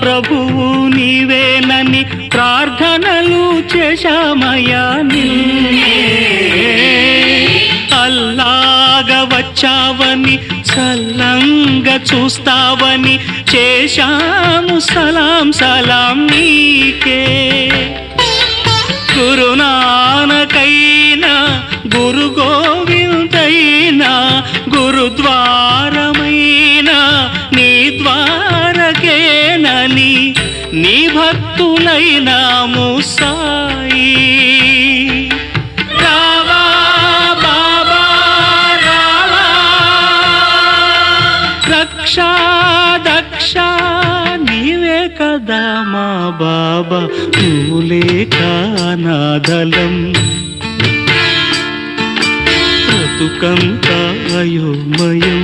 ప్రభువు నీవేనని ప్రార్థనలు చేశామయ్యా నిన్నే. అల్లాగా వచ్చావని చల్లంగా చూస్తావని చేశాము సలాం సలాం నీకే. గురునానకైనా గురు గోవిందైనా గురుద్వారమైనా నీ ద్వారకేనని నీ భక్తులైనాము సాయి. రావా బాబా రావా, రక్షా దక్ష నీవే కదా మా బాబా, నువ్వులే కానాదలం బ్రతుకంతా అయోమయం.